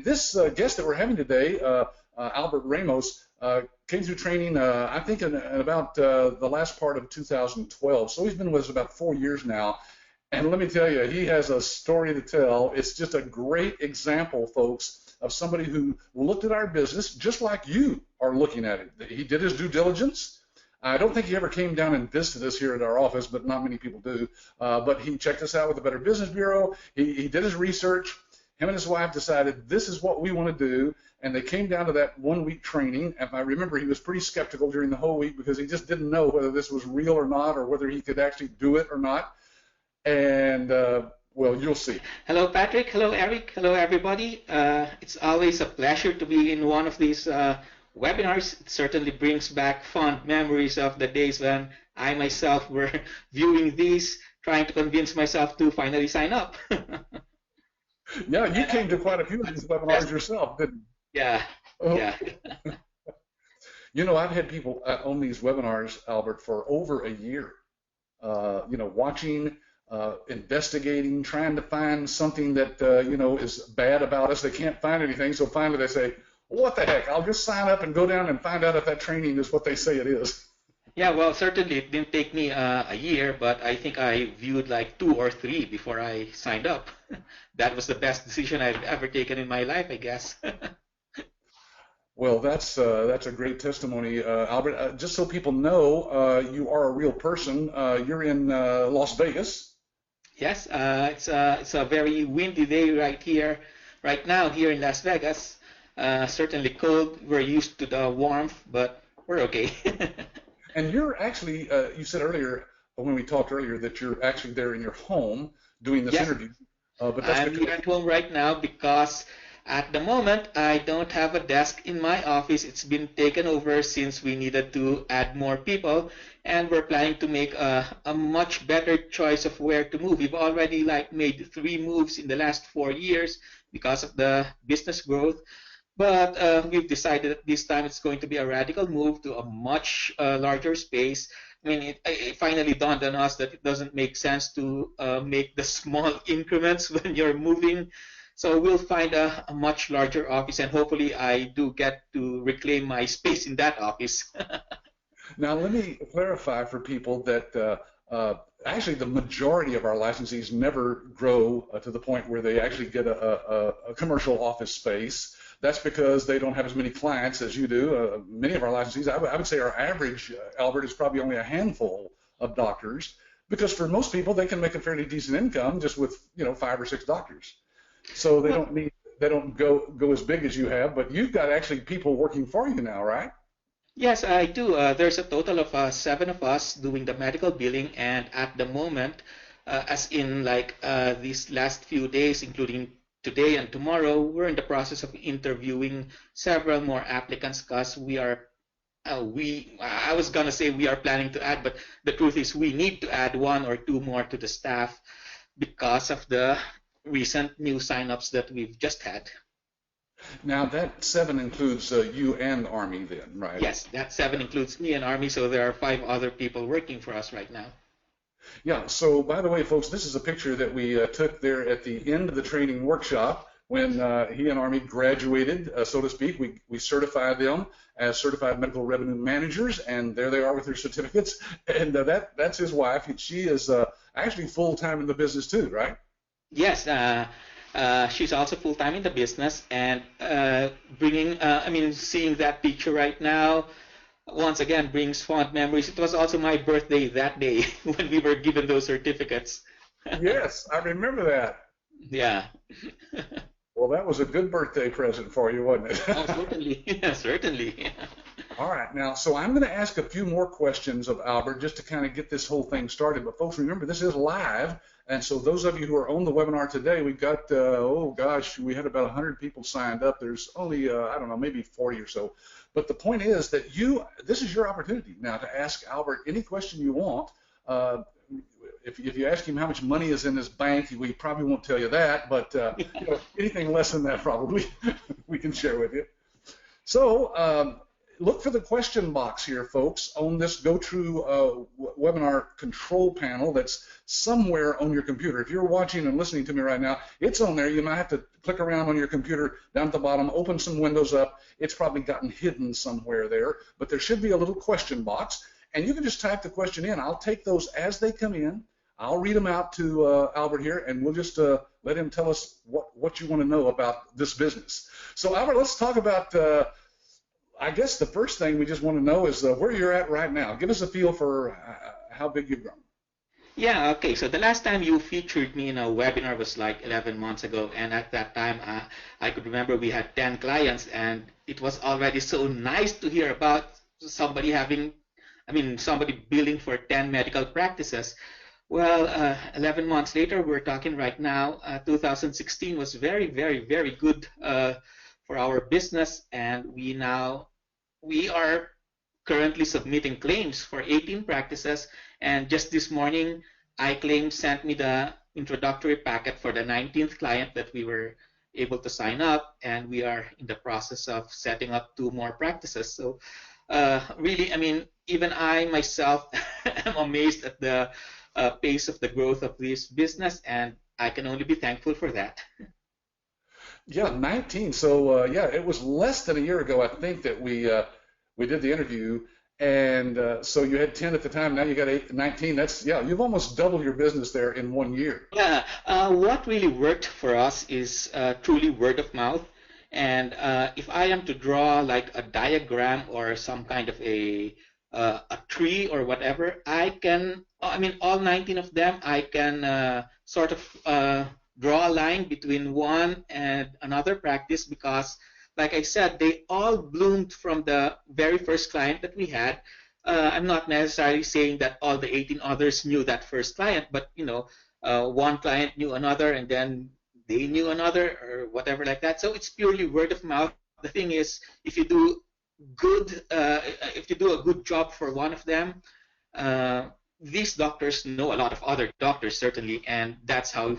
And this guest that we're having today, Albert Ramos, came through training, I think, in about the last part of 2012. So he's been with us about 4 years now. And let me tell you, he has a story to tell. It's just a great example, folks, of somebody who looked at our business just like you are looking at it. He did his due diligence. I don't think he ever came down and visited us here at our office, but not many people do. But he checked us out with the Better Business Bureau. He did his research. Him and his wife decided this is what we want to do, and they came down to that 1 week training. And I remember he was pretty skeptical during the whole week because he just didn't know whether this was real or not, or whether he could actually do it or not. And well, you'll see. Hello, Patrick. Hello, Eric. Hello, everybody. It's always a pleasure to be in one of these webinars. It certainly brings back fond memories of the days when I myself were viewing these, trying to convince myself to finally sign up. Yeah, you came to quite a few of these webinars yourself, didn't you? Yeah, yeah. You know, I've had people on these webinars, Albert, for over a year, you know, watching, investigating, trying to find something that, you know, is bad about us. They can't find anything, so finally they say, what the heck, I'll just sign up and go down and find out if that training is what they say it is. Yeah, well, certainly it didn't take me a year, but I think I viewed like 2 or 3 before I signed up. That was the best decision I've ever taken in my life, I guess. Well, that's a great testimony, Albert. Just so people know, you are a real person. You're in Las Vegas. Yes, it's a very windy day right now here in Las Vegas. Certainly cold. We're used to the warmth, but we're okay. And you're actually, you said earlier, when we talked earlier, that you're actually there in your home doing this interview. But that's I'm here at home right now because at the moment I don't have a desk in my office. It's been taken over since we needed to add more people, and we're planning to make a much better choice of where to move. We've already made 3 moves in the last 4 years because of the business growth. But we've decided that this time it's going to be a radical move to a much larger space. I mean, it finally dawned on us that it doesn't make sense to make the small increments when you're moving. So we'll find a much larger office, and hopefully I do get to reclaim my space in that office. Now, let me clarify for people that actually the majority of our licensees never grow to the point where they actually get a commercial office space. That's because they don't have as many clients as you do. Many of our licensees, I would say our average, Albert, is probably only a handful of doctors, because for most people they can make a fairly decent income just with, you know, 5 or 6 doctors. So they don't go as big as you have, but you've got actually people working for you now, right? Yes, I do. There's a total of 7 of us doing the medical billing, and at the moment, as in these last few days, including today and tomorrow, we're in the process of interviewing several more applicants because I was gonna say we are planning to add, but the truth is we need to add 1 or 2 more to the staff because of the recent new signups that we've just had. Now that 7 includes you and Army then, right? Yes, that 7 includes me and Army, so there are 5 other people working for us right now. Yeah, so by the way, folks, this is a picture that we took there at the end of the training workshop when he and Army graduated, so to speak. We certified them as certified medical revenue managers, and there they are with their certificates. And that's his wife. She is actually full-time in the business too, right? Yes, she's also full-time in the business, and seeing that picture right now, once again, brings fond memories. It was also my birthday that day when we were given those certificates. Yes, I remember that. Yeah. Well, that was a good birthday present for you, wasn't it? Oh, certainly. Yeah, certainly. All right. Now, so I'm going to ask a few more questions of Albert just to kind of get this whole thing started. But, folks, remember, this is live. And so those of you who are on the webinar today, we've got, we had about 100 people signed up. There's only, I don't know, maybe 40 or so. But the point is that this is your opportunity now to ask Albert any question you want. If you ask him how much money is in his bank, we probably won't tell you that, but anything less than that probably we can share with you. So look for the question box here, folks, on this GoTrue webinar control panel that's somewhere on your computer. If you're watching and listening to me right now, it's on there. You might have to click around on your computer down at the bottom, open some windows up. It's probably gotten hidden somewhere there, but there should be a little question box, and you can just type the question in. I'll take those as they come in. I'll read them out to Albert here, and we'll just let him tell us what you want to know about this business. So, Albert, let's talk about, I guess the first thing we just want to know is where you're at right now. Give us a feel for how big you've grown. Yeah, okay. So the last time you featured me in a webinar was like 11 months ago, and at that time I could remember we had 10 clients, and it was already so nice to hear about somebody somebody billing for 10 medical practices. Well, 11 months later, we're talking right now, 2016 was very, very, very good for our business, and we are currently submitting claims for 18 practices, and just this morning, iClaim sent me the introductory packet for the 19th client that we were able to sign up, and we are in the process of setting up 2 more practices. So really, I mean, even I myself am amazed at the pace of the growth of this business, and I can only be thankful for that. Yeah, 19. So yeah, it was less than a year ago, I think, that we did the interview, and so you had 10 at the time. Now you got 19. That's, yeah, you've almost doubled your business there in 1 year. Yeah, what really worked for us is truly word of mouth. And if I am to draw like a diagram or some kind of a tree or whatever, all 19 of them, I can sort of draw a line between one and another practice, because, like I said, they all bloomed from the very first client that we had. I'm not necessarily saying that all the 18 others knew that first client, but one client knew another, and then they knew another, or whatever like that. So it's purely word of mouth. The thing is, if you do a good job for one of them, these doctors know a lot of other doctors, certainly, and that's how,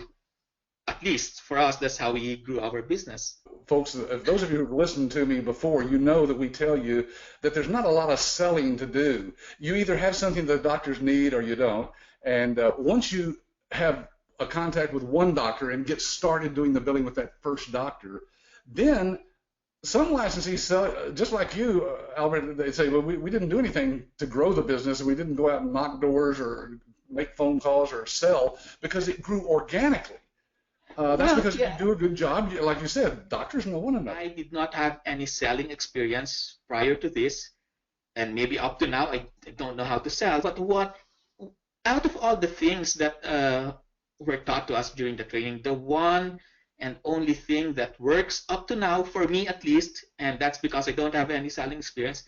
at least for us, that's how we grew our business. Folks, if those of you who've listened to me before, you know that we tell you that there's not a lot of selling to do. You either have something that doctors need or you don't, and once you have a contact with one doctor and get started doing the billing with that first doctor, then some licensees, just like you, Albert, they say, well, we didn't do anything to grow the business. We didn't go out and knock doors or make phone calls or sell, because it grew organically. That's because you do a good job. Like you said, doctors know one another. I did not have any selling experience prior to this, and maybe up to now, I don't know how to sell. But out of all the things that were taught to us during the training, the one and only thing that works up to now, for me at least, and that's because I don't have any selling experience,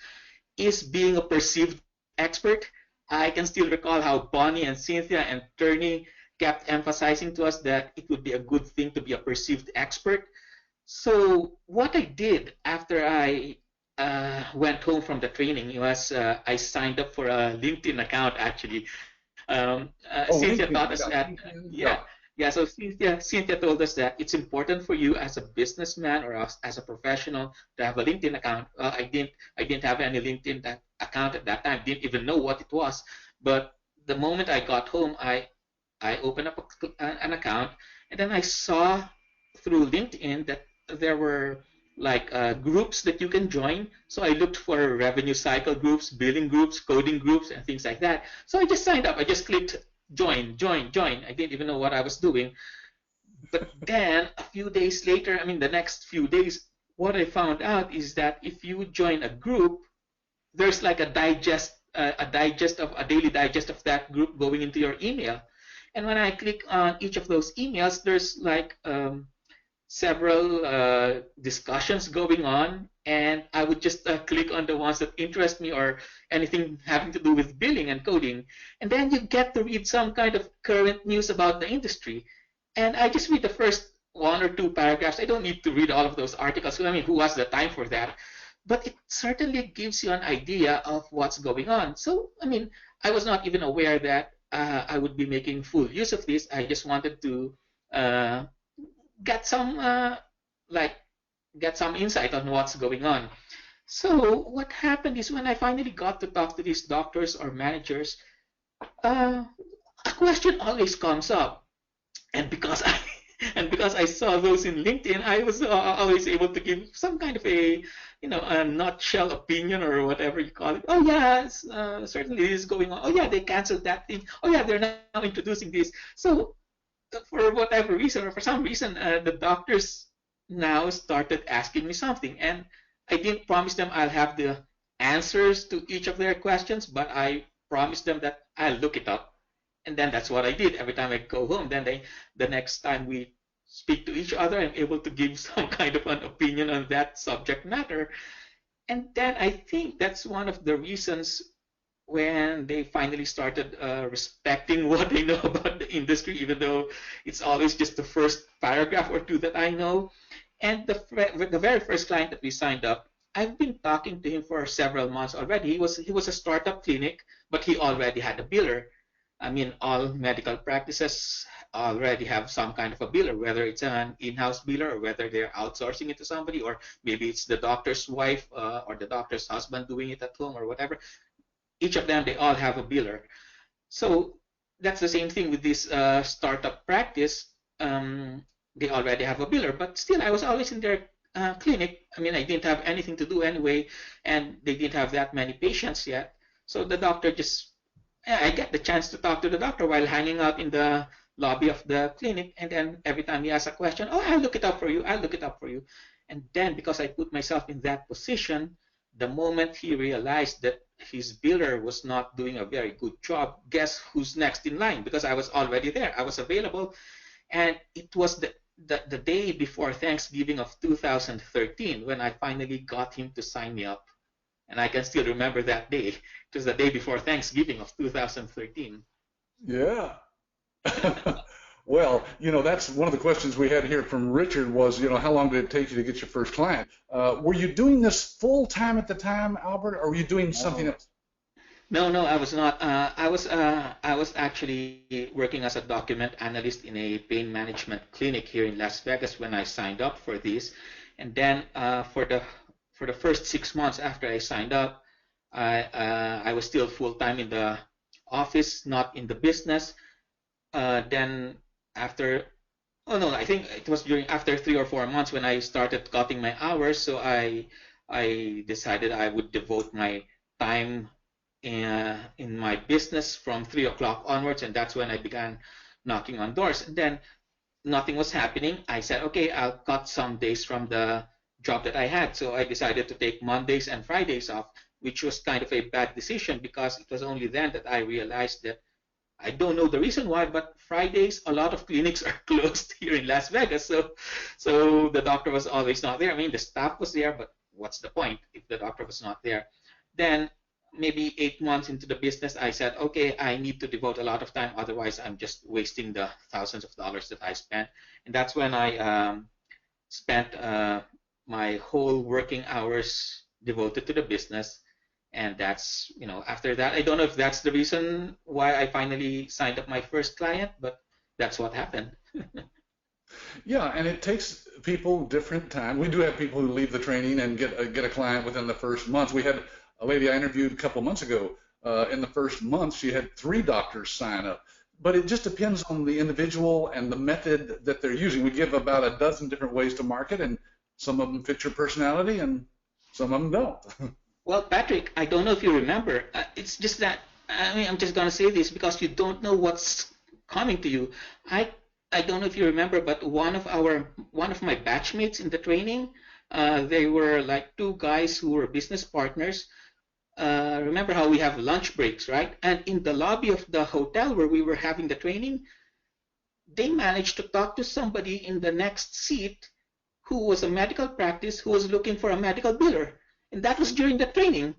is being a perceived expert. I can still recall how Bonnie and Cynthia and Turney kept emphasizing to us that it would be a good thing to be a perceived expert. So what I did after I went home from the training was I signed up for a LinkedIn account, actually. Cynthia taught us that. Yeah. So Cynthia told us that it's important for you as a businessman or as a professional to have a LinkedIn account. I didn't have any LinkedIn account at that time. Didn't even know what it was. But the moment I got home, I opened up an account, and then I saw through LinkedIn that there were like groups that you can join. So I looked for revenue cycle groups, billing groups, coding groups, and things like that. So I just signed up. I just clicked join. I didn't even know what I was doing. But then a few days later, the next few days, what I found out is that if you join a group, there's like a daily digest of that group going into your email. And when I click on each of those emails, there's like several discussions going on, and I would just click on the ones that interest me or anything having to do with billing and coding. And then you get to read some kind of current news about the industry. And I just read the first 1 or 2 paragraphs. I don't need to read all of those articles. Who has the time for that? But it certainly gives you an idea of what's going on. So, I was not even aware that I would be making full use of this. I just wanted to get some insight on what's going on. So what happened is when I finally got to talk to these doctors or managers, a question always comes up, and because I and because I saw those in LinkedIn, I was always able to give some kind of a nutshell opinion or whatever you call it. Oh yes, certainly this is going on. Oh yeah, they canceled that thing. Oh yeah, they're now introducing this. So for whatever reason or for some reason, the doctors now started asking me something, and I didn't promise them I'll have the answers to each of their questions, but I promised them that I'll look it up. And then that's what I did. Every time I go home, then the next time we speak to each other, I'm able to give some kind of an opinion on that subject matter. And then I think that's one of the reasons when they finally started respecting what they know about the industry, even though it's always just the first paragraph or two that I know. And the very first client that we signed up, I've been talking to him for several months already. He was a startup clinic, but he already had a biller. I mean, all medical practices already have some kind of a biller, whether it's an in-house biller or whether they're outsourcing it to somebody, or maybe it's the doctor's wife or the doctor's husband doing it at home or whatever. Each of them, they all have a biller. So that's the same thing with this startup practice. They already have a biller, but still, I was always in their clinic. I mean, I didn't have anything to do anyway, and they didn't have that many patients yet. So the doctor just, yeah, I get the chance to talk to the doctor while hanging out in the lobby of the clinic, and then every time he asks a question, oh, I'll look it up for you, I'll look it up for you. And then because I put myself in that position, the moment he realized that his biller was not doing a very good job, guess who's next in line? Because I was already there, I was available, and it was the day before Thanksgiving of 2013 when I finally got him to sign me up. And I can still remember that day. It was the day before Thanksgiving of 2013. Yeah. Well, that's one of the questions we had here from Richard was, how long did it take you to get your first client? Were you doing this full time at the time, Albert, or were you doing something else? No, I was not. I was actually working as a document analyst in a pain management clinic here in Las Vegas when I signed up for this. And then for the first 6 months after I signed up, I was still full time in the office, not in the business. Then after, oh no, I think it was after 3 or 4 months when I started cutting my hours. So I decided I would devote my time in my business from 3 o'clock onwards, and that's when I began knocking on doors. And then nothing was happening. I said, okay, I'll cut some days from the job that I had. So I decided to take Mondays and Fridays off, which was kind of a bad decision because it was only then that I realized that I don't know the reason why, but Fridays a lot of clinics are closed here in Las Vegas. So the doctor was always not there. I mean, the staff was there, but what's the point if the doctor was not there? Then maybe 8 months into the business, I said, okay, I need to devote a lot of time. Otherwise, I'm just wasting the thousands of dollars that I spent. And that's when I spent my whole working hours devoted to the business. And that's, after that, I don't know if that's the reason why I finally signed up my first client, but that's what happened. Yeah, and it takes people different time. We do have people who leave the training and get a client within the first month. We had a lady I interviewed a couple months ago. In the first month, she had 3 doctors sign up. But it just depends on the individual and the method that they're using. We give about a dozen different ways to market, and some of them fit your personality, and some of them don't. Well, Patrick, I don't know if you remember. It's just that, I mean, I'm just going to say this because you don't know what's coming to you. I don't know if you remember, but one of my batchmates in the training, they were like 2 guys who were business partners. Remember how we have lunch breaks, right? And in the lobby of the hotel where we were having the training, they managed to talk to somebody in the next seat who was a medical practice who was looking for a medical biller. And that was during the training.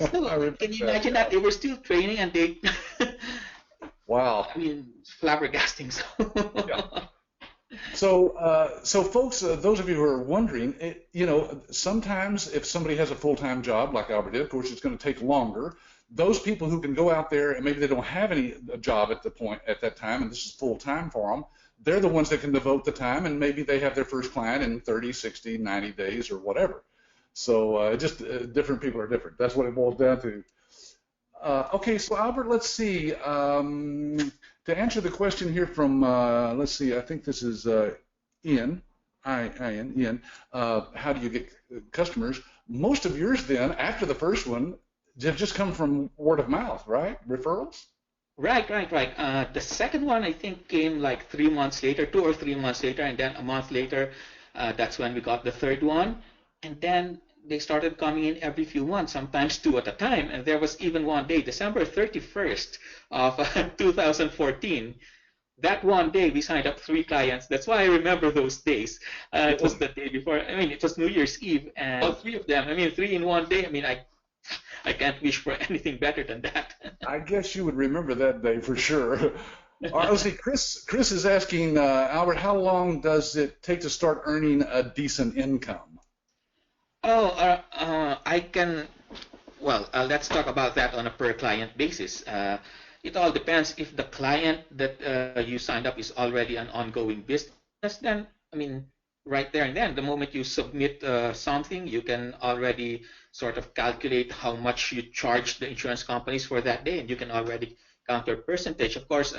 So can you imagine that? They were still training and they... Wow. I mean, flabbergasting. Yeah. So folks, those of you who are wondering, sometimes if somebody has a full-time job like Albert did, of course, it's going to take longer. Those people who can go out there and maybe they don't have any job at that time, and this is full-time for them, they're the ones that can devote the time, and maybe they have their first client in 30, 60, 90 days or whatever. So just different people are different. That's what it boils down to. Okay, so Albert, let's see. To answer the question here from, let's see, I think this is Ian. Ian. How do you get customers? Most of yours then, after the first one, have just come from word of mouth, right? Referrals? Right. The second one, I think, came like 3 months later, 2 or 3 months later, and then a month later, that's when we got the third one. And then they started coming in every few months, sometimes 2 at a time. And there was even one day, December 31st of 2014. That one day, we signed up 3 clients. That's why I remember those days. It was the day before. I mean, it was New Year's Eve, and 3 of them. I mean, 3 in one day. I mean, I can't wish for anything better than that. I guess you would remember that day for sure. All right, let's see. Chris is asking, Albert, how long does it take to start earning a decent income? I can. Well, let's talk about that on a per client basis. It all depends. If the client that you signed up is already an ongoing business, then, I mean, right there and then, the moment you submit something, you can already sort of calculate how much you charge the insurance companies for that day, and you can already count your percentage. Of course,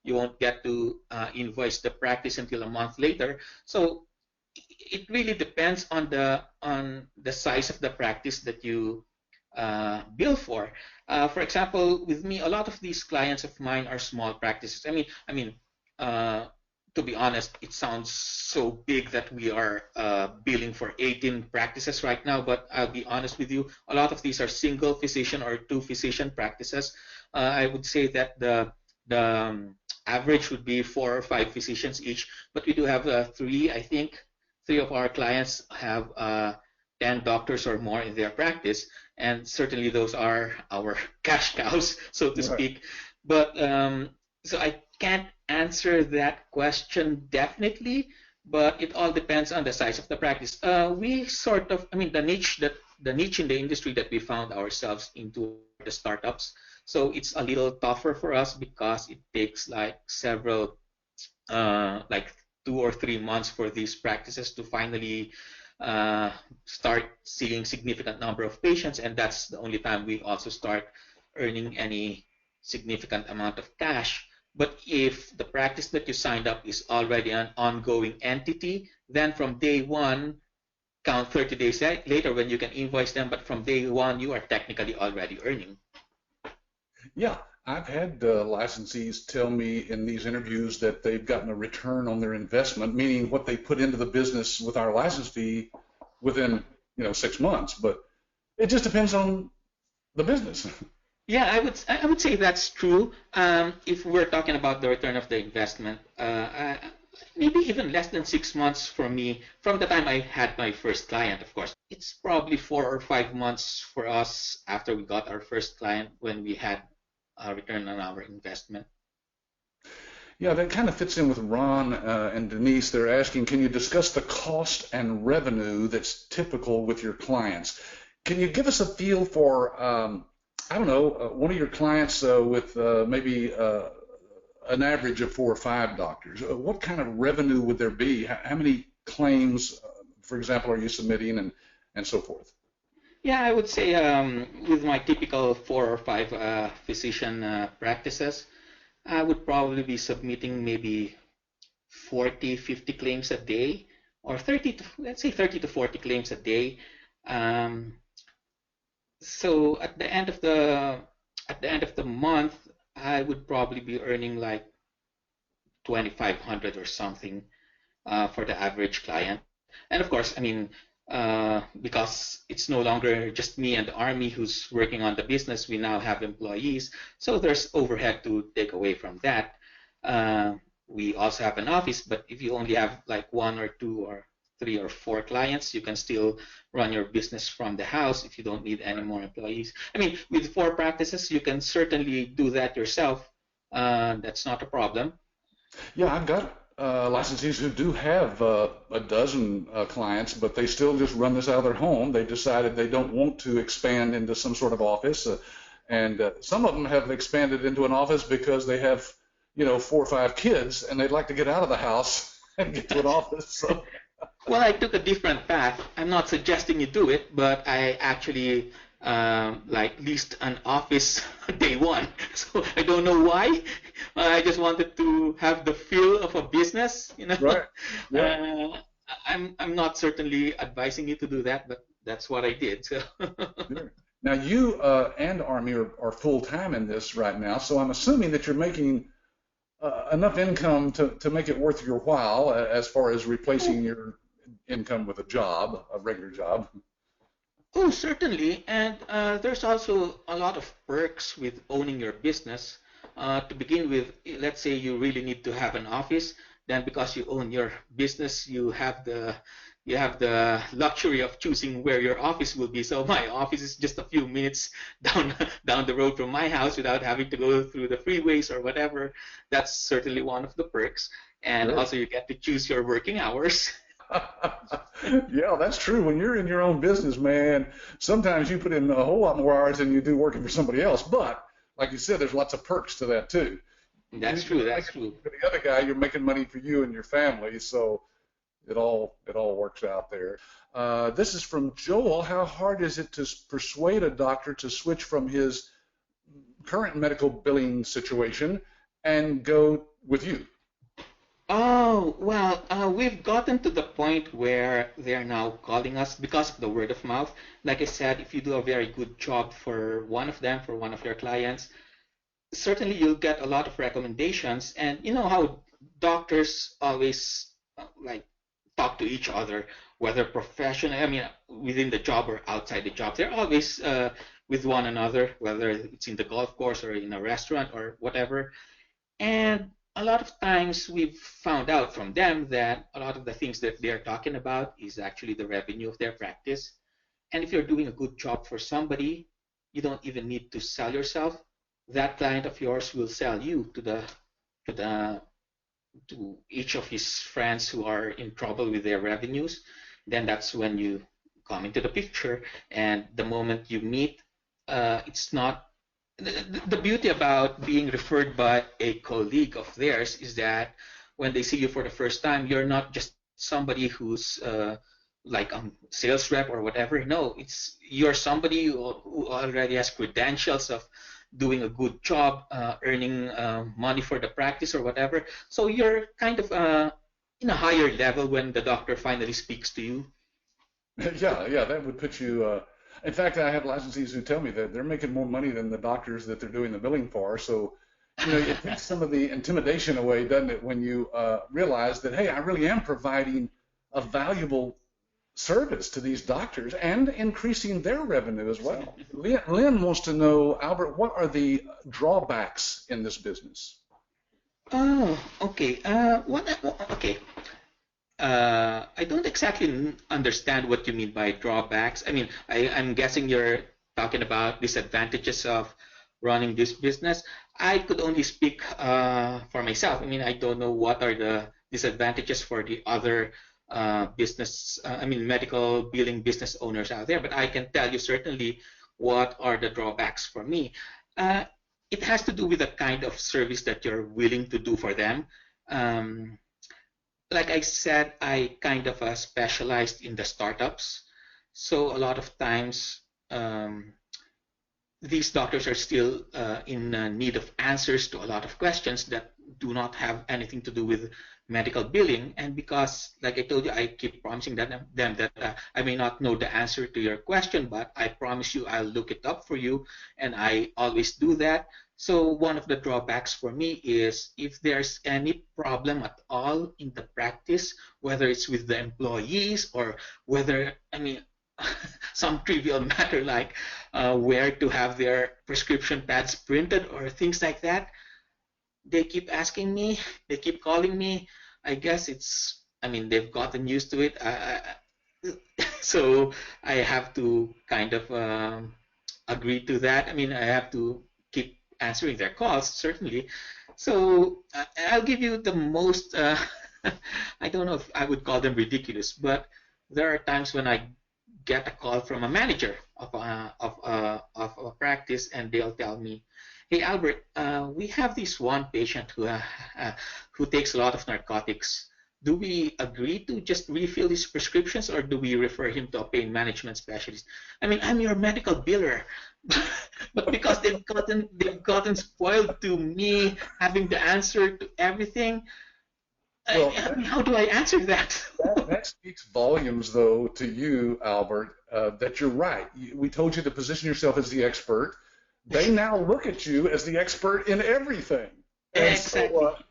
you won't get to invoice the practice until a month later. So it really depends on the size of the practice that you bill for. For example, with me, a lot of these clients of mine are small practices. To be honest, it sounds so big that we are billing for 18 practices right now, but I'll be honest with you, a lot of these are single physician or 2 physician practices. I would say that the average would be 4 or 5 physicians each, but we do have 3, I think. 3 of our clients have 10 doctors or more in their practice, and certainly those are our cash cows, so to speak. But so I can't answer that question definitely, but it all depends on the size of the practice. We sort of, I mean, the niche in the industry that we found ourselves into, the startups. So it's a little tougher for us because it takes like several, like 2 or 3 months for these practices to finally start seeing significant number of patients, and that's the only time we also start earning any significant amount of cash. But if the practice that you signed up is already an ongoing entity, then from day one, count 30 days later when you can invoice them, but from day one, you are technically already earning. Yeah, I've had licensees tell me in these interviews that they've gotten a return on their investment, meaning what they put into the business with our license fee within 6 months. But it just depends on the business. Yeah, I would say that's true. If we're talking about the return of the investment, maybe even less than 6 months for me from the time I had my first client. Of course, it's probably 4 or 5 months for us after we got our first client when we had a return on our investment. Yeah, that kind of fits in with Ron and Denise. They're asking, can you discuss the cost and revenue that's typical with your clients? Can you give us a feel for I don't know, one of your clients with maybe an average of 4 or 5 doctors, what kind of revenue would there be? How many claims, for example, are you submitting and so forth? Yeah, I would say with my typical 4 or 5 physician practices, I would probably be submitting maybe 40, 50 claims a day, or 30 to 40 claims a day. So at the end of the month, I would probably be earning like 2,500 or something for the average client. And of course, I mean, because it's no longer just me and the Army who's working on the business, we now have employees. So there's overhead to take away from that. We also have an office, but if you only have like 1 or 2 or 3 or 4 clients, you can still run your business from the house if you don't need any more employees. I mean, with 4 practices, you can certainly do that yourself. That's not a problem. Yeah, I've got licensees who do have a dozen clients, but they still just run this out of their home. They decided they don't want to expand into some sort of office, and some of them have expanded into an office because they have, 4 or 5 kids, and they'd like to get out of the house and get to an office. So. Well, I took a different path. I'm not suggesting you do it, but I actually like leased an office day one. So I don't know why. I just wanted to have the feel of a business, you know. Right. Yeah. Uh, I'm not certainly advising you to do that, but that's what I did. So Sure. Now you and Army are full time in this right now, so I'm assuming that you're making enough income to make it worth your while as far as replacing your income with a job, a regular job. oh, certainly. And there's also a lot of perks with owning your business. To begin with, let's say you really need to have an office, then because you own your business, you have the luxury of choosing where your office will be. So my office is just a few minutes down the road from my house without having to go through the freeways or whatever. That's certainly one of the perks. And Sure. also you get to choose your working hours. Yeah, that's true. When you're in your own business, man, sometimes you put in a whole lot more hours than you do working for somebody else. But like you said, there's lots of perks to that too. That's You're true. not That's making true. money for the other guy, you're making money for you and your family, so it all works out there. This is from Joel. How hard is it to persuade a doctor to switch from his current medical billing situation and go with you? Oh, well, we've gotten to the point where they're now calling us because of the word of mouth. Like I said, if you do a very good job for one of them, for one of your clients, certainly you'll get a lot of recommendations. And you know how doctors always like talk to each other, whether professional, I mean, within the job or outside the job. They're always with one another, whether it's in the golf course or in a restaurant or whatever. And a lot of times we've found out from them that a lot of the things that they're talking about is actually the revenue of their practice. And if you're doing a good job for somebody, you don't even need to sell yourself. That client of yours will sell you to the to each of his friends who are in trouble with their revenues. Then that's when you come into the picture. And the moment you meet, it's not the beauty about being referred by a colleague of theirs is that when they see you for the first time, you're not just somebody who's like a sales rep or whatever. No, you're somebody who already has credentials of doing a good job, earning money for the practice or whatever. So you're kind of in a higher level when the doctor finally speaks to you. Yeah, yeah, that would put you. In fact, I have licensees who tell me that they're making more money than the doctors that they're doing the billing for. So, it takes some of the intimidation away, doesn't it, when you realize that, hey, I really am providing a valuable service to these doctors and increasing their revenue as well. Lynn wants to know, Albert, what are the drawbacks in this business? Oh, okay. Okay. I don't exactly understand what you mean by drawbacks. I mean, I'm guessing you're talking about disadvantages of running this business. I could only speak for myself. I mean, I don't know what are the disadvantages for the other I mean, medical billing business owners out there, but I can tell you certainly what are the drawbacks for me. Uh, it has to do with the kind of service that you're willing to do for them. Um, like I said, I kind of specialized in the startups. So a lot of times, these doctors are still in need of answers to a lot of questions that do not have anything to do with medical billing. And because, like I told you, I keep promising them that I may not know the answer to your question, but I promise you I'll look it up for you. And I always do that. So one of the drawbacks for me is if there's any problem at all in the practice, whether it's with the employees or whether, I mean, some trivial matter like where to have their prescription pads printed or things like that. They keep asking me, they keep calling me. I guess I mean, they've gotten used to it. So I have to kind of agree to that. I mean, I have to keep answering their calls, certainly. So I'll give you the most, I don't know if I would call them ridiculous, but there are times when I get a call from a manager of a practice, and they'll tell me, "Hey Albert, we have this one patient who takes a lot of narcotics. do we agree to just refill his prescriptions, or do we refer him to a pain management specialist? I mean, I'm your medical biller, but because they've gotten spoiled to me having the answer to everything. Well, I mean, how do I answer that? that speaks volumes, though, to you, Albert, that you're right. We told you to position yourself as the expert. They now look at you as the expert in everything. And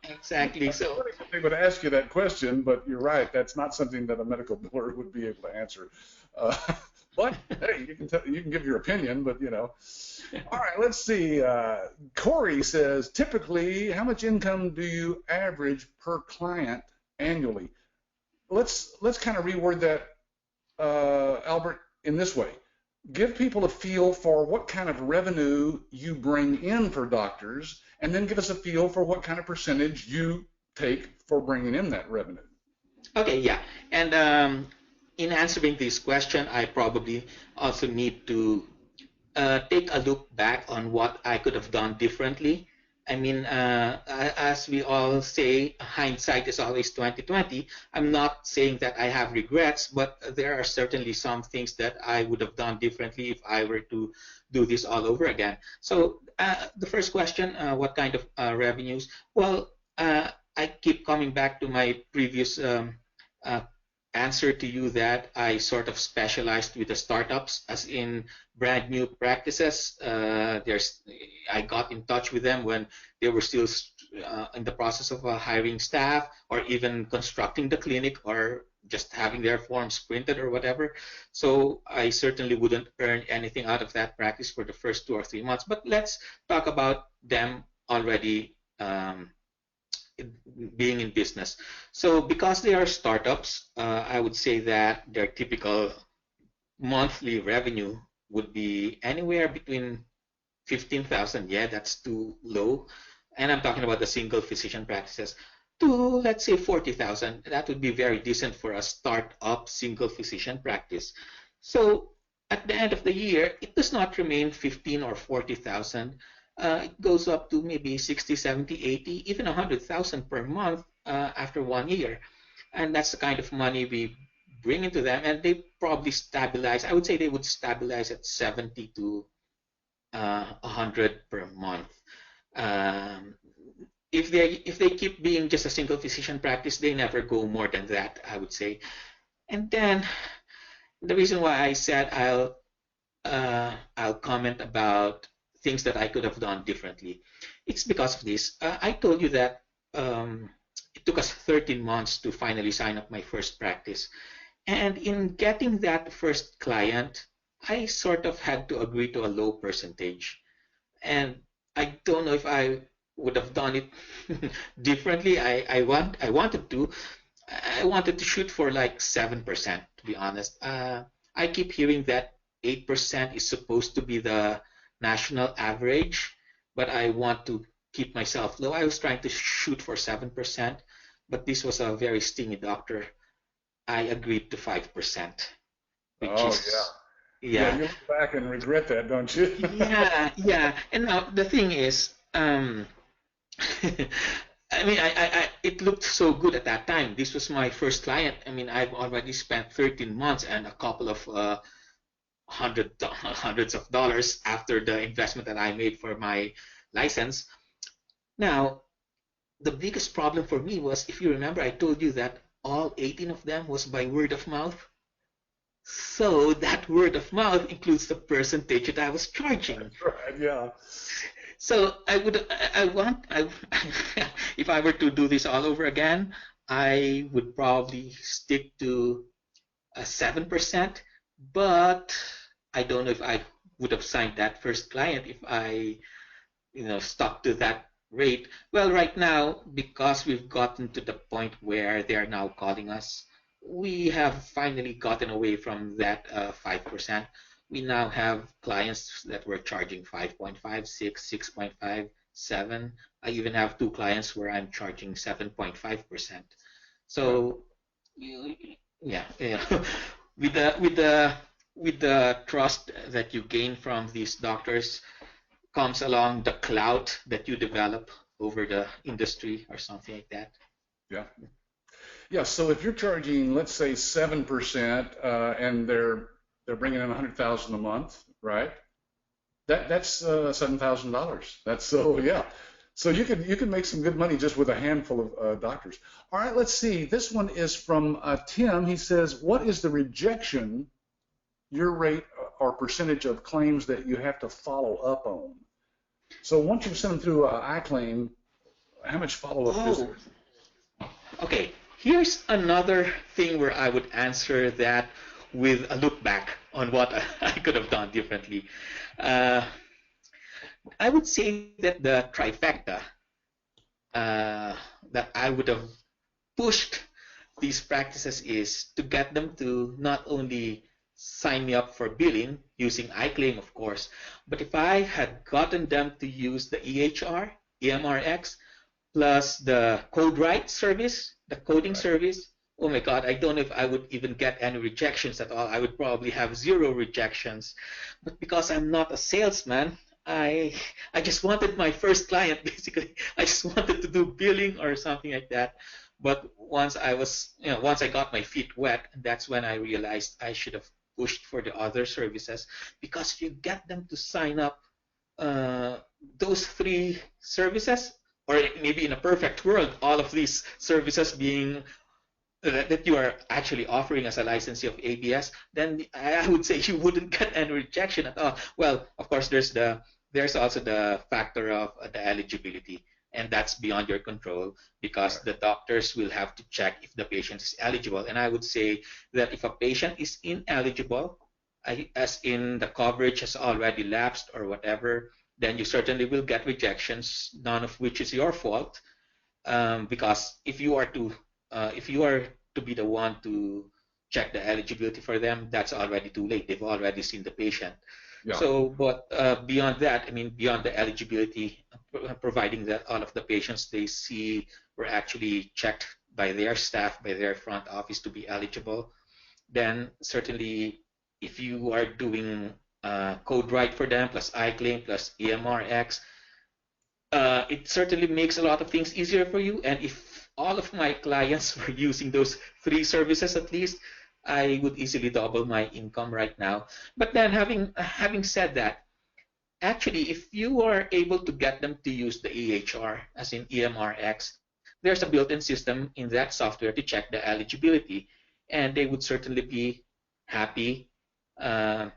exactly. So they would ask you that question, but you're right. That's not something that a medical biller would be able to answer. But hey, you can give your opinion, but you know. All right, let's see. Corey says, typically, how much income do you average per client annually? Let's kind of reword that, Albert, in this way. Give people a feel for what kind of revenue you bring in for doctors, and then give us a feel for what kind of percentage you take for bringing in that revenue. Okay, yeah. And in answering this question, I probably also need to take a look back on what I could have done differently. I mean, as we all say, hindsight is always 20/20. I'm not saying that I have regrets, but there are certainly some things that I would have done differently if I were to do this all over again. So the first question, what kind of revenues? Well, I keep coming back to my previous answer to you that I sort of specialized with the startups, as in brand new practices. I got in touch with them when they were still in the process of hiring staff, or even constructing the clinic, or just having their forms printed or whatever. So I certainly wouldn't earn anything out of that practice for the first 2 or 3 months. But let's talk about them already being in business. So because they are startups, I would say that their typical monthly revenue would be anywhere between 15,000, yeah, that's too low, and I'm talking about the single physician practices, to let's say 40,000. That would be very decent for a startup single physician practice. So at the end of the year, it does not remain 15 or 40,000. It goes up to maybe 60, 70, 80, even 100,000 per month after 1 year. And that's the kind of money we bring into them, and they probably stabilize. I would say they would stabilize at 70 to 100 per month. If they keep being just a single physician practice, they never go more than that, I would say. And then the reason why I said I'll comment about things that I could have done differently, it's because of this. I told you that it took us 13 months to finally sign up my first practice. And in getting that first client, I sort of had to agree to a low percentage. And I don't know if I would have done it differently. I wanted to shoot for like 7%, to be honest. I keep hearing that 8% is supposed to be the national average, but I want to keep myself low. I was trying to shoot for 7%, but this was a very stingy doctor. I agreed to 5%, which yeah. You look back and regret that, don't you? yeah. And now the thing is, I mean, it looked so good at that time. This was my first client. I mean, I've already spent 13 months and a couple of hundreds of dollars after the investment that I made for my license. Now, the biggest problem for me was, if you remember, I told you that all 18 of them was by word of mouth. So that word of mouth includes the percentage that I was charging. That's right, yeah. So if I were to do this all over again, I would probably stick to 7%, but I don't know if I would have signed that first client if I, stuck to that rate. Well, right now, because we've gotten to the point where they're now calling us, we have finally gotten away from that 5%. We now have clients that we're charging 5.5, 6, 6.5, 7. I even have 2 clients where I'm charging 7.5%. So, yeah, with the trust that you gain from these doctors comes along the clout that you develop over the industry or something like that. Yeah. Yeah, so if you're charging, let's say 7%, and they're bringing in 100,000 a month, right? That's $7,000. That's so yeah. So you can make some good money just with a handful of doctors. All right, let's see. This one is from Tim. He says, "What is the rejection your rate or percentage of claims that you have to follow up on?" So once you've sent them through iClaim, how much follow up is Oh, there? okay. Here's another thing where I would answer that with a look back on what I could have done differently. Uh, I would say that the trifecta that I would have pushed these practices is to get them to not only sign me up for billing using iClaim, of course, but if I had gotten them to use the EHR, EMRX, plus the code write service, the coding Right. service, oh my God, I don't know if I would even get any rejections at all. I would probably have zero rejections. But because I'm not a salesman, I I just wanted my first client basically. I just wanted to do billing or something like that. But once I got my feet wet, that's when I realized I should have pushed for the other services because if you get them to sign up uh, those three services, or maybe in a perfect world, all of these services being that you are actually offering as a licensee of ABS, then I would say you wouldn't get any rejection at all. Well, of course, there's also the factor of the eligibility, and that's beyond your control because Right. the doctors will have to check if the patient is eligible. And I would say that if a patient is ineligible, as in the coverage has already lapsed or whatever, then you certainly will get rejections, none of which is your fault because if you are to be the one to check the eligibility for them, that's already too late. They've already seen the patient. Yeah. So, but beyond that, I mean, beyond the eligibility, providing that all of the patients they see were actually checked by their staff, by their front office to be eligible, then certainly if you are doing code write for them plus iClaim plus EMRX, it certainly makes a lot of things easier for you. And if all of my clients were using those three services at least, I would easily double my income right now. But then having said that, actually, if you are able to get them to use the EHR, as in EMRX, there's a built-in system in that software to check the eligibility, and they would certainly be happy uh,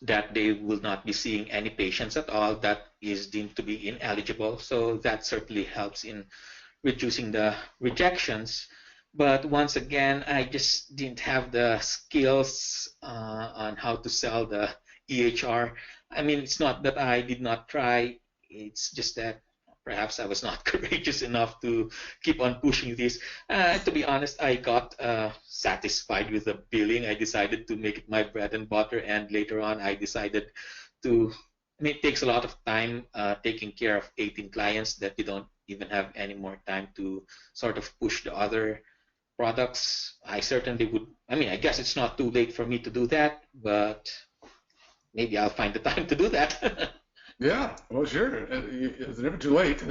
that they will not be seeing any patients at all that is deemed to be ineligible. So that certainly helps in reducing the rejections. But once again, I just didn't have the skills on how to sell the EHR. I mean, it's not that I did not try, it's just that perhaps I was not courageous enough to keep on pushing this. To be honest, I got satisfied with the billing. I decided to make it my bread and butter, and later on, I decided to. I mean, it takes a lot of time taking care of 18 clients that you don't even have any more time to sort of push the other products. I certainly would. I mean, I guess it's not too late for me to do that, but maybe I'll find the time to do that. Yeah. Well, sure. It's never too late.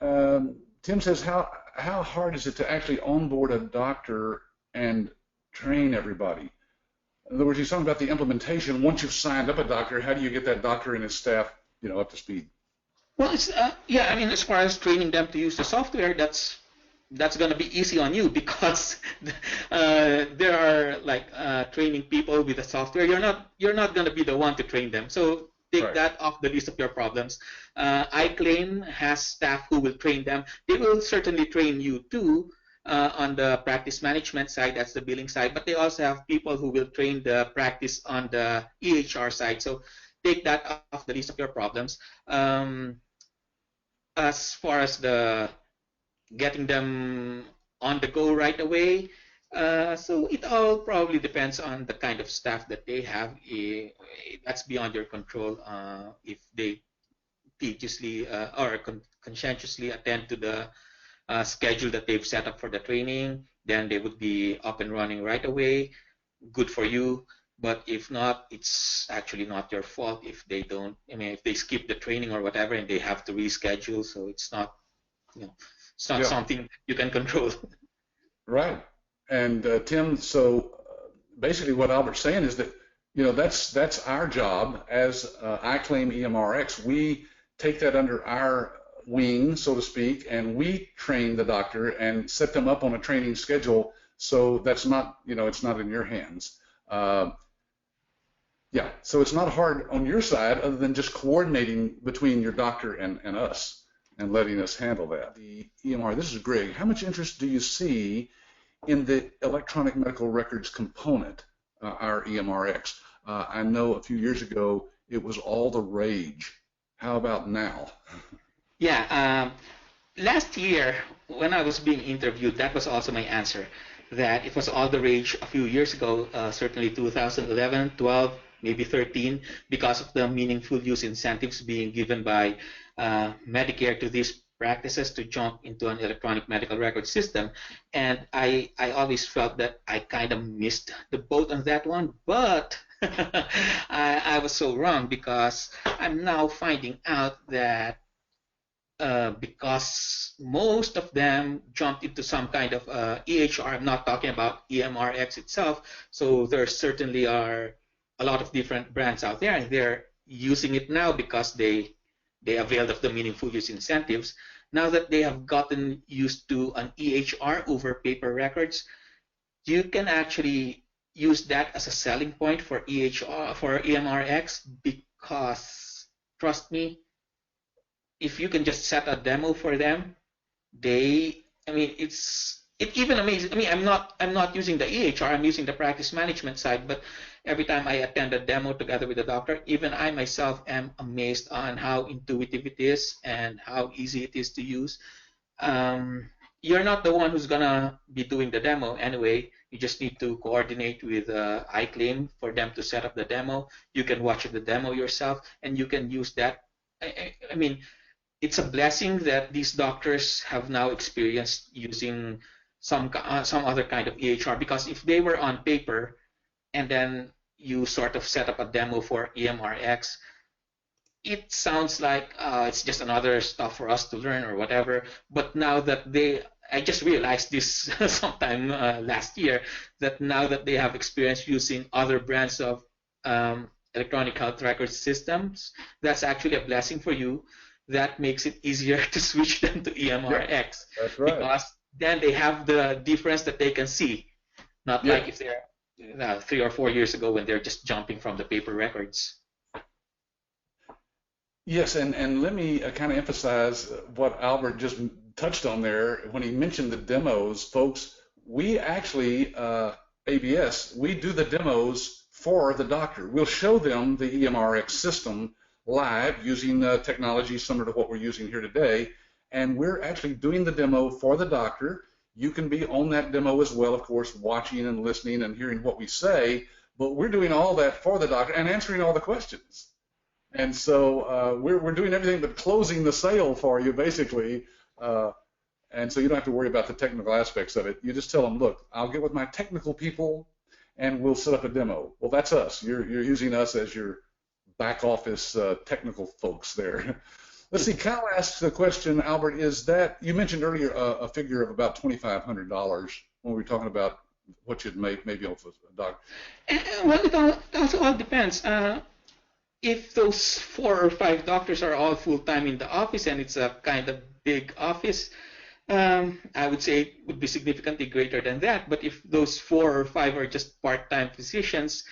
Tim says, how hard is it to actually onboard a doctor and train everybody? In other words, he's talking about the implementation. Once you've signed up a doctor, how do you get that doctor and his staff, up to speed? Well, it's yeah. I mean, as far as training them to use the software, that's going to be easy on you because there are like training people with the software. You're not going to be the one to train them. So take Right. that off the list of your problems. iClaim has staff who will train them. They will certainly train you too. On the practice management side, that's the billing side, but they also have people who will train the practice on the EHR side. So take that off the list of your problems. Um, as far as the getting them on the go right away. So it all probably depends on the kind of staff that they have. That's beyond your control. If they religiously or conscientiously attend to the schedule that they've set up for the training, then they would be up and running right away. Good for you. But if not, it's actually not your fault if they don't. I mean, if they skip the training or whatever and they have to reschedule, so it's not, you know, it's not Yeah. something you can control. Right. And Tim, so basically what Albert's saying is that, that's our job as iClaim EMRX. We take that under our wing, so to speak, and we train the doctor and set them up on a training schedule. So that's not, it's not in your hands. Yeah, so it's not hard on your side other than just coordinating between your doctor and us and letting us handle that. The EMR, this is Greg. How much interest do you see in the electronic medical records component, our EMRX? I know a few years ago it was all the rage. How about now? Yeah, last year when I was being interviewed, that was also my answer, that it was all the rage a few years ago, certainly 2011, 12, maybe 13, because of the meaningful use incentives being given by Medicare to these practices to jump into an electronic medical record system. And I always felt that I kind of missed the boat on that one, but I was so wrong, because I'm now finding out that because most of them jumped into some kind of EHR. I'm not talking about EMRX itself. So there certainly are a lot of different brands out there, and they're using it now because they availed of the meaningful use incentives. Now that they have gotten used to an EHR over paper records, you can actually use that as a selling point for EHR, for EMRX, because trust me, if you can just set a demo for them, it even amazes. I'm not using the EHR, I'm using the practice management side, but every time I attend a demo together with the doctor, even I myself am amazed on how intuitive it is and how easy it is to use. You're not the one who's gonna be doing the demo anyway. You just need to coordinate with iClaim for them to set up the demo. You can watch the demo yourself, and you can use that. I mean, it's a blessing that these doctors have now experienced using some other kind of EHR, because if they were on paper and then you sort of set up a demo for EMRX, it sounds like it's just another stuff for us to learn or whatever. But now that I just realized this sometime last year, that now that they have experience using other brands of electronic health record systems, that's actually a blessing for you. That makes it easier to switch them to EMRX. Yep, that's right. Because then they have the difference that they can see, not like if they're 3 or 4 years ago when they're just jumping from the paper records. Yes, and let me kind of emphasize what Albert just touched on there when he mentioned the demos. Folks, we actually, ABS, we do the demos for the doctor. We'll show them the EMRX system live using technology similar to what we're using here today, and we're actually doing the demo for the doctor. You can be on that demo as well, of course, watching and listening and hearing what we say, but we're doing all that for the doctor and answering all the questions. And so we're doing everything but closing the sale for you, basically, and so you don't have to worry about the technical aspects of it. You just tell them, look, I'll get with my technical people and we'll set up a demo. Well, that's us. You're using us as your back office technical folks there. Let's see, Kyle asks the question, Albert, is that, you mentioned earlier a figure of about $2,500 when we were talking about what you'd make maybe off a doctor. Well, it also all depends. If those 4 or 5 doctors are all full-time in the office and it's a kind of big office, I would say it would be significantly greater than that. But if those 4 or 5 are just part-time physicians,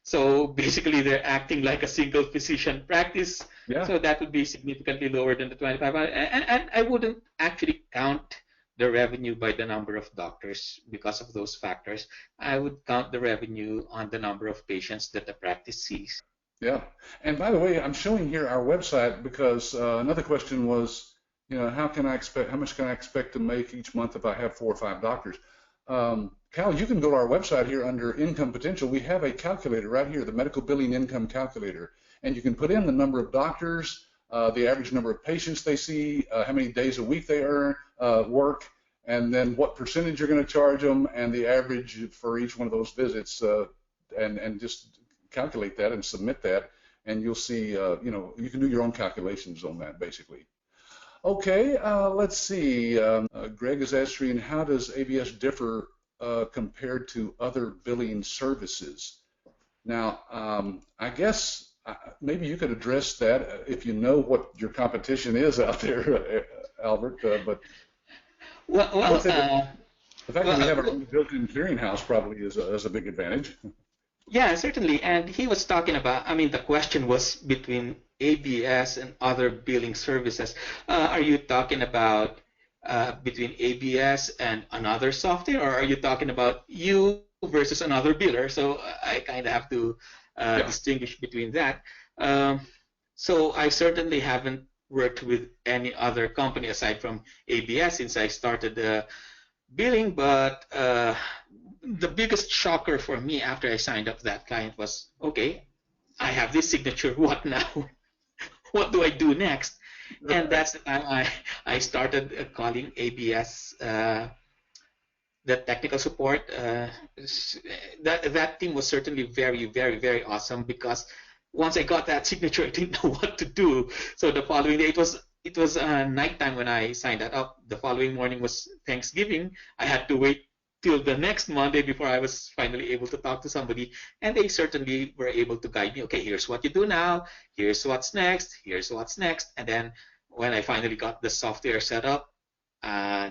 so basically they're acting like a single physician practice, so that would be significantly lower than the 2,500. And I wouldn't actually count the revenue by the number of doctors because of those factors. I would count the revenue on the number of patients that the practice sees. Yeah, and by the way, I'm showing here our website because another question was, how much can I expect to make each month if I have 4 or 5 doctors? Cal, you can go to our website here under Income Potential. We have a calculator right here, the Medical Billing Income Calculator, and you can put in the number of doctors, the average number of patients they see, how many days a week they work, and then what percentage you're going to charge them, and the average for each one of those visits, and just calculate that and submit that, and you'll see, you can do your own calculations on that, basically. Okay, let's see. Greg is asking, how does ABS differ compared to other billing services? Now, I guess maybe you could address that if you know what your competition is out there, Albert. But Well, I would well, say that uh, the fact that well, we have uh, our own built-in clearinghouse probably is a big advantage. yeah, certainly. And he was talking about, I mean, the question was between ABS and other billing services. Are you talking about between ABS and another software, or are you talking about you versus another biller? So I kind of have to Yeah. distinguish between that. Um, so I certainly haven't worked with any other company aside from ABS since I started billing, but the biggest shocker for me after I signed up that client was, okay, I have this signature. What now? What do I do next? And Right. that's the time I started calling ABS, the technical support. That team was certainly very, very, very awesome because once I got that signature, I didn't know what to do. So the following day, it was nighttime when I signed that up. The following morning was Thanksgiving. I had to wait till the next Monday before I was finally able to talk to somebody, and they certainly were able to guide me. Okay, here's what you do now. Here's what's next. Here's what's next. And then when I finally got the software set up,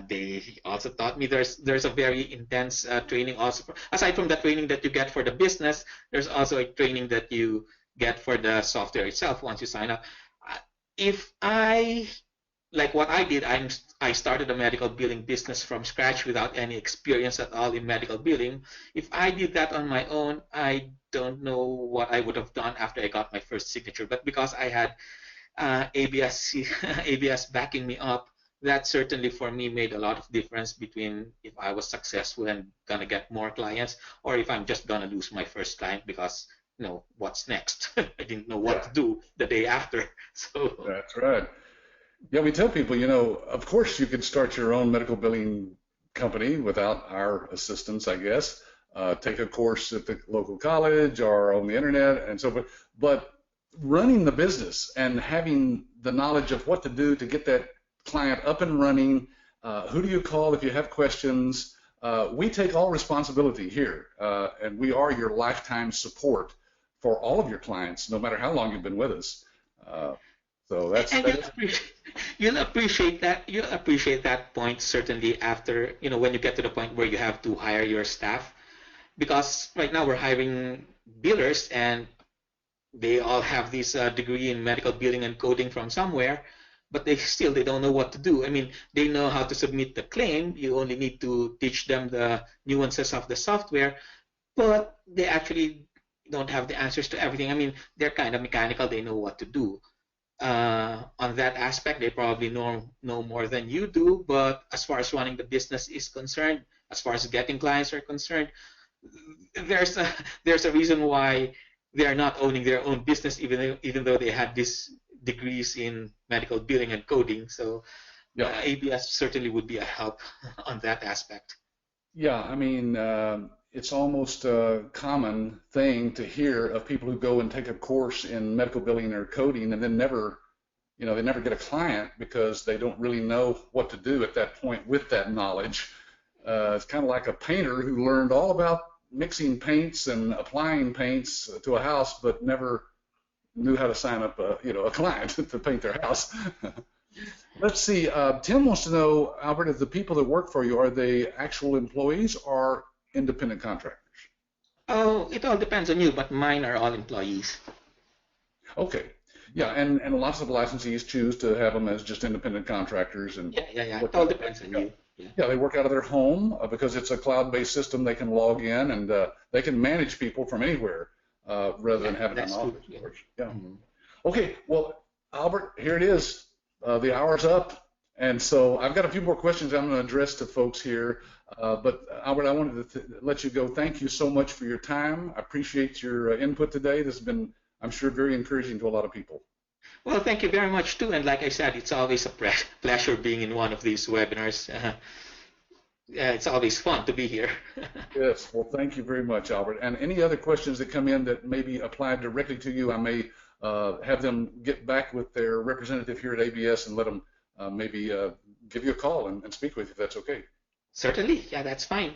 they also taught me there's a very intense training also. Aside from the training that you get for the business, there's also a training that you get for the software itself once you sign up. If I like what I did, I started a medical billing business from scratch without any experience at all in medical billing. If I did that on my own, I don't know what I would have done after I got my first signature. But because I had ABS ABS backing me up, that certainly for me made a lot of difference between if I was successful and gonna get more clients or if I'm just gonna lose my first client because what's next? I didn't know what Yeah, to do the day after. So that's right. Yeah, we tell people, of course you could start your own medical billing company without our assistance, I guess. Take a course at the local college or on the internet and so forth. But running the business and having the knowledge of what to do to get that client up and running, who do you call if you have questions? We take all responsibility here, and we are your lifetime support for all of your clients, no matter how long you've been with us. Uh, so that's and that is you'll appreciate that point certainly after when you get to the point where you have to hire your staff because right now we're hiring billers and they all have this degree in medical billing and coding from somewhere, but they don't know what to do. I mean, they know how to submit the claim. You only need to teach them the nuances of the software, but they actually don't have the answers to everything. I mean, they're kind of mechanical. They know what to do. On that aspect, they probably know more than you do. But as far as running the business is concerned, as far as getting clients are concerned, there's a there's a reason why they are not owning their own business, even though they had these degrees in medical billing and coding. So yeah. ABS certainly would be a help on that aspect. Yeah, I mean, it's almost a common thing to hear of people who go and take a course in medical billing or coding and then never, they never get a client because they don't really know what to do at that point with that knowledge. It's kind of like a painter who learned all about mixing paints and applying paints to a house, but never knew how to sign up a client to paint their house. Let's see. Tim wants to know, Albert, if the people that work for you, are they actual employees or independent contractors? Oh, it all depends on you, but mine are all employees. Okay. Yeah, and lots of licensees choose to have them as just independent contractors and Yeah. It work all out of depends on yeah. you. Yeah. Yeah, they work out of their home because it's a cloud-based system. They can log in and they can manage people from anywhere rather than Yeah, having an that's true. office. Of Yeah. course. Yeah. Mhm. Okay. Well, Albert, here it is. The hour's up, and so I've got a few more questions I'm going to address to folks here. But Albert, I wanted to let you go. Thank you so much for your time. I appreciate your input today. This has been, I'm sure, very encouraging to a lot of people. Well, thank you very much too. And like I said, it's always a pleasure being in one of these webinars. Yeah, it's always fun to be here. Yes. Well, thank you very much, Albert. And any other questions that come in that maybe apply directly to you, I may have them get back with their representative here at ABS and let them maybe give you a call and speak with you if that's okay. Certainly, yeah, that's fine.